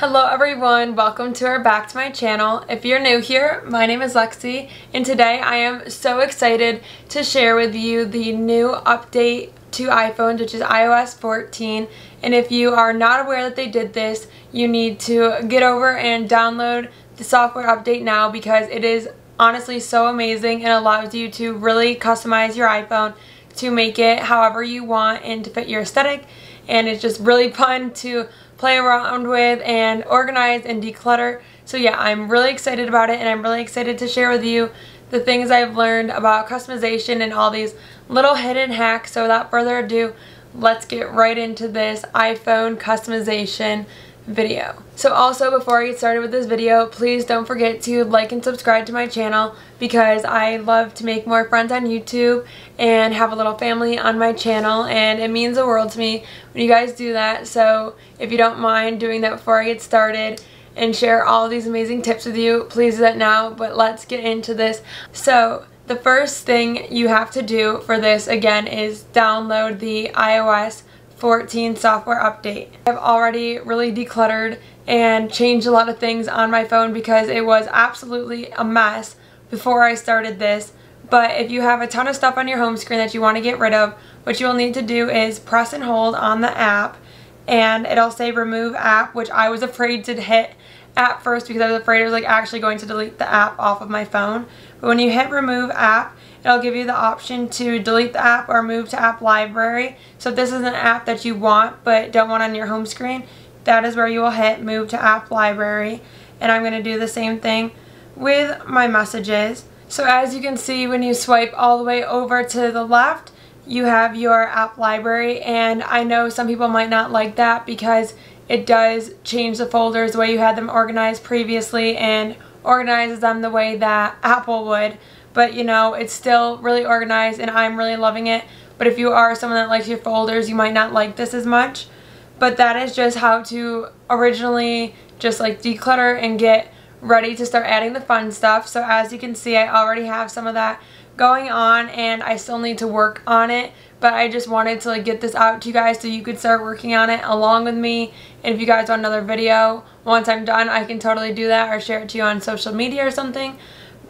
Hello everyone, welcome to or back to my channel. If you're new here, my name is Lexi, and today I am so excited to share with you the new update to iPhones, which is iOS 14. And if you are not aware that they did this, you need to get over and download the software update now, because it is honestly so amazing and allows you to really customize your iPhone to make it however you want and to fit your aesthetic. And it's just really fun to play around with and organize and declutter. So yeah, I'm really excited about it, and I'm really excited to share with you the things I've learned about customization and all these little hidden hacks. So without further ado, let's get right into this iPhone customization video. So also, before I get started with this video, please don't forget to like and subscribe to my channel, because I love to make more friends on YouTube and have a little family on my channel, and it means the world to me when you guys do that. So if you don't mind doing that before I get started and share all these amazing tips with you, please do that now. But let's get into this. So the first thing you have to do for this, again, is download the iOS 14 software update. I've already really decluttered and changed a lot of things on my phone because it was absolutely a mess before I started this. But if you have a ton of stuff on your home screen that you want to get rid of, what you'll need to do is press and hold on the app, and it'll say remove app, which I was afraid to hit at first because I was afraid it was actually going to delete the app off of my phone. But when you hit remove app, it'll give you the option to delete the app or move to app library. So if this is an app that you want but don't want on your home screen, that is where you will hit move to app library. And I'm going to do the same thing with my messages. So as you can see, when you swipe all the way over to the left, you have your app library. And I know some people might not like that because it does change the folders the way you had them organized previously and organizes them the way that Apple would. But you know, it's still really organized and I'm really loving it. But if you are someone that likes your folders, you might not like this as much. But that is just how to originally just declutter and get ready to start adding the fun stuff. So as you can see, I already have some of that going on and I still need to work on it. But I just wanted to get this out to you guys so you could start working on it along with me. And if you guys want another video, once I'm done, I can totally do that or share it to you on social media or something.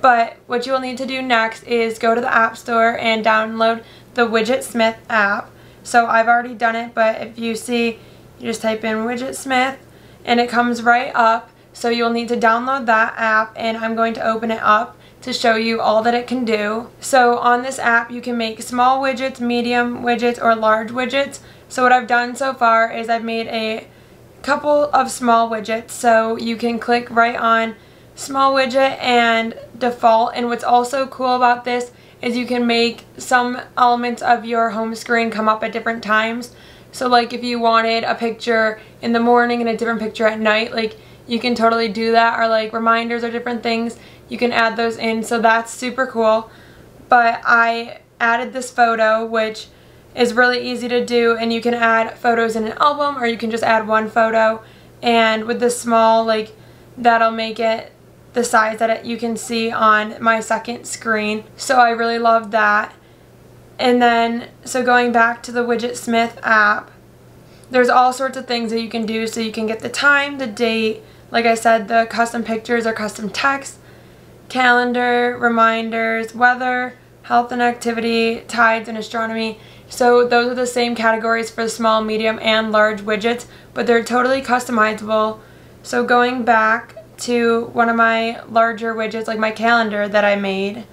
But what you will need to do next is go to the App Store and download the Widgetsmith app. So I've already done it, but if you see, you just type in Widgetsmith and it comes right up. So you'll need to download that app, and I'm going to open it up to show you all that it can do. So on this app, you can make small widgets, medium widgets, or large widgets. So what I've done so far is I've made a couple of small widgets. So you can click right on small widget and default. And what's also cool about this is you can make some elements of your home screen come up at different times. So if you wanted a picture in the morning and a different picture at night, you can totally do that. Or reminders or different things, you can add those in. So that's super cool. But I added this photo, which is really easy to do, and you can add photos in an album or you can just add one photo. And with this small, that'll make it the size that you can see on my second screen. So I really love that. And then, so going back to the Widgetsmith app, there's all sorts of things that you can do. So you can get the time, the date, like I said, the custom pictures or custom text, calendar, reminders, weather, health and activity, tides, and astronomy. So those are the same categories for small, medium, and large widgets, but they're totally customizable. So going back to one of my larger widgets, like my calendar that I made.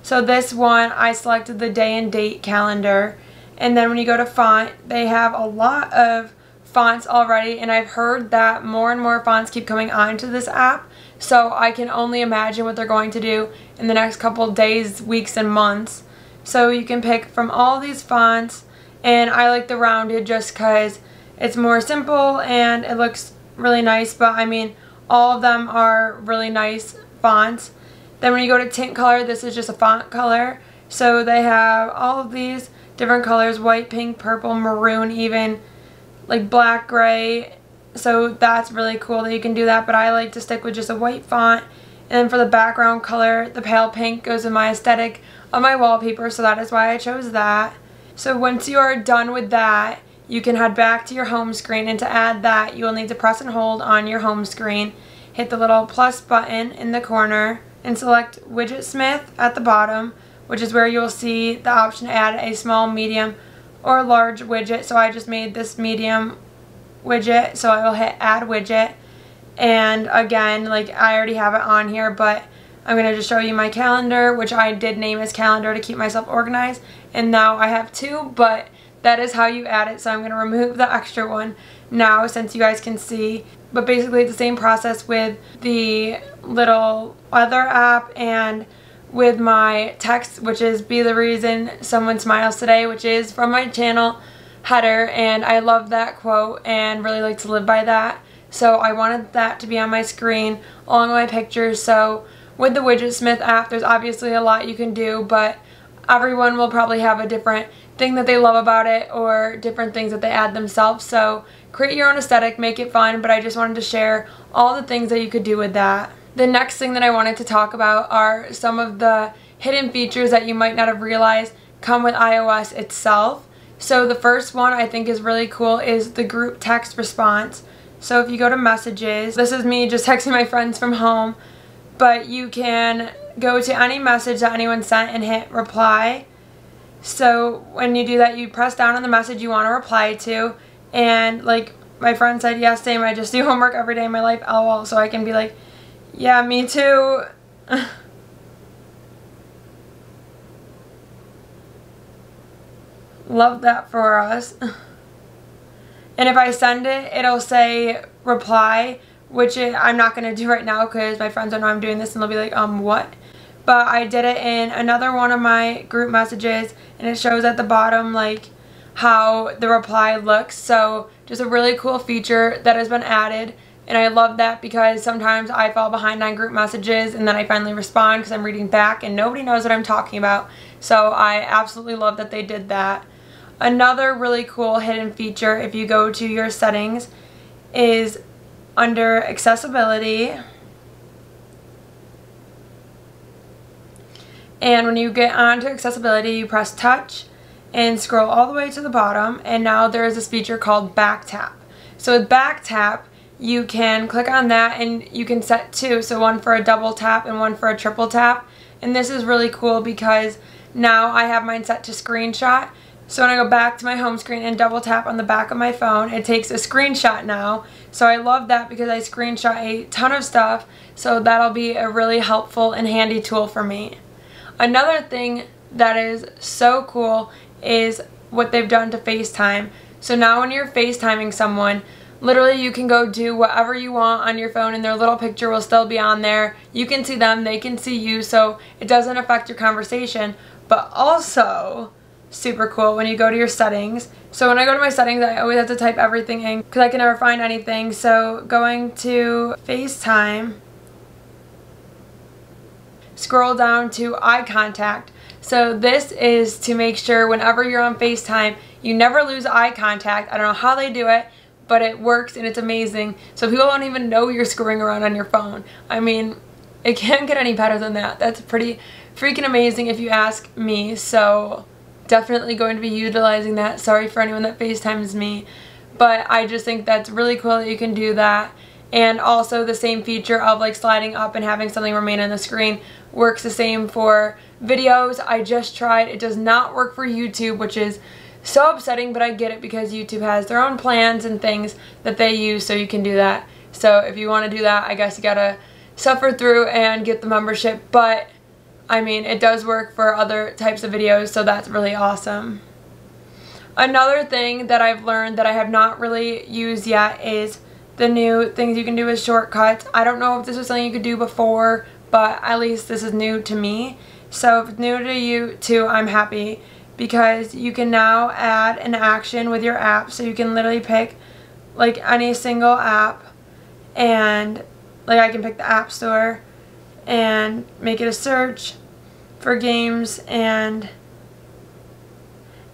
So this one, I selected the day and date calendar. And then when you go to font, they have a lot of fonts already, and I've heard that more and more fonts keep coming onto this app. So I can only imagine what they're going to do in the next couple days, weeks, and months. So you can pick from all these fonts, and I like the rounded just because it's more simple and it looks really nice. But I mean, all of them are really nice fonts. Then when you go to tint color, this is just a font color. So they have all of these different colors: white, pink, purple, maroon, even black, gray. So that's really cool that you can do that, but I like to stick with just a white font. And then for the background color, the pale pink goes with my aesthetic of my wallpaper, so that is why I chose that. So once you are done with that, you can head back to your home screen, and to add that, you will need to press and hold on your home screen, hit the little plus button in the corner, and select Widgetsmith at the bottom, which is where you will see the option to add a small, medium, or large widget. So I just made this medium widget, so I will hit add widget. And again, like, I already have it on here, but I'm going to just show you my calendar, which I did name as calendar to keep myself organized. And now I have two, but that is how you add it. So I'm going to remove the extra one now since you guys can see. But basically it's the same process with the little weather app and with my text, which is Be the Reason Someone Smiles Today, which is from my channel header, and I love that quote and really like to live by that. So I wanted that to be on my screen along with my pictures. So with the Widgetsmith app, there's obviously a lot you can do, but everyone will probably have a different thing that they love about it or different things that they add themselves. So create your own aesthetic, make it fun, but I just wanted to share all the things that you could do with that. The next thing that I wanted to talk about are some of the hidden features that you might not have realized come with iOS itself. So the first one I think is really cool is the group text response. So if you go to messages, this is me just texting my friends from home, but you can go to any message that anyone sent and hit reply. So when you do that, you press down on the message you want to reply to, and like my friend said, yes, same, I just do homework every day of my life, lol. So I can be like, yeah, me too. Love that for us. And if I send it, it'll say reply, which I'm not going to do right now because my friends don't know I'm doing this and they'll be like, what? But I did it in another one of my group messages, and it shows at the bottom like how the reply looks. So just a really cool feature that has been added. And I love that because sometimes I fall behind on group messages and then I finally respond because I'm reading back and nobody knows what I'm talking about. So I absolutely love that they did that. Another really cool hidden feature, if you go to your settings, is under accessibility. And when you get onto accessibility, you press touch and scroll all the way to the bottom, and now there is this feature called back tap. So with back tap, you can click on that and you can set two, so one for a double tap and one for a triple tap. And this is really cool because now I have mine set to screenshot. So when I go back to my home screen and double tap on the back of my phone, it takes a screenshot now. So I love that because I screenshot a ton of stuff, so that'll be a really helpful and handy tool for me. Another thing that is so cool is what they've done to FaceTime. So now when you're FaceTiming someone, literally you can go do whatever you want on your phone and their little picture will still be on there. You can see them, they can see you, so it doesn't affect your conversation. But also, super cool when you go to your settings. So when I go to my settings, I always have to type everything in because I can never find anything. So going to FaceTime, scroll down to eye contact. So this is to make sure whenever you're on FaceTime, you never lose eye contact. I don't know how they do it, but it works and it's amazing. So people don't even know you're screwing around on your phone. I mean, it can't get any better than that. That's pretty freaking amazing if you ask me. So definitely going to be utilizing that. Sorry for anyone that FaceTimes me, but I just think that's really cool that you can do that. And also the same feature of like sliding up and having something remain on the screen works the same for videos. I just tried. It does not work for YouTube, which is so upsetting, but I get it because YouTube has their own plans and things that they use, so you can do that. So if you want to do that, I guess you gotta suffer through and get the membership, but I mean, it does work for other types of videos, so that's really awesome. Another thing that I've learned that I have not really used yet is the new things you can do with shortcuts. I don't know if this was something you could do before, but at least this is new to me. So if it's new to you too, I'm happy because you can now add an action with your app. So you can literally pick like any single app, and like I can pick the App Store and make it a search for games and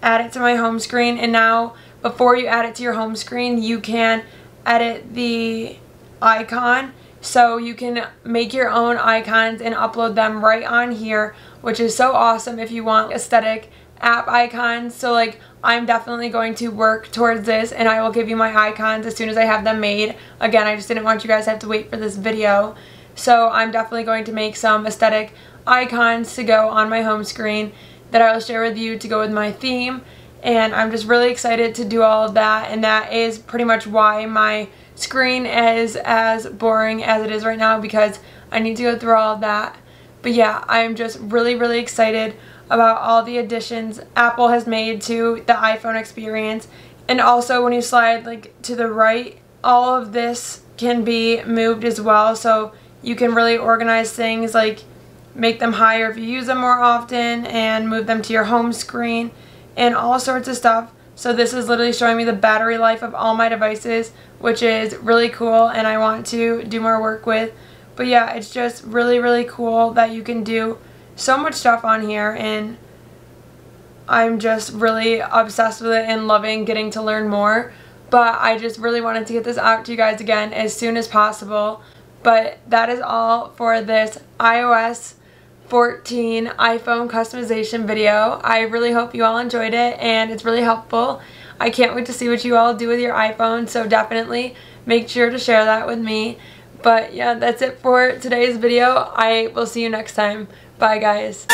add it to my home screen. And now before you add it to your home screen, you can edit the icon, so you can make your own icons and upload them right on here, which is so awesome if you want aesthetic app icons. So like I'm definitely going to work towards this, and I will give you my icons as soon as I have them made. Again, I just didn't want you guys to have to wait for this video. So I'm definitely going to make some aesthetic icons to go on my home screen that I will share with you to go with my theme. And I'm just really excited to do all of that, and that is pretty much why my screen is as boring as it is right now, because I need to go through all of that. But yeah, I'm just really excited about all the additions Apple has made to the iPhone experience. And also when you slide like to the right, all of this can be moved as well, so you can really organize things, like make them higher if you use them more often, and move them to your home screen and all sorts of stuff. So this is literally showing me the battery life of all my devices, which is really cool and I want to do more work with. But yeah, it's just really cool that you can do so much stuff on here, and I'm just really obsessed with it and loving getting to learn more. But I just really wanted to get this out to you guys again as soon as possible. But that is all for this iOS 14 iPhone customization video. I really hope you all enjoyed it, and it's really helpful. I can't wait to see what you all do with your iPhone, so definitely make sure to share that with me. But yeah, that's it for today's video. I will see you next time. Bye guys.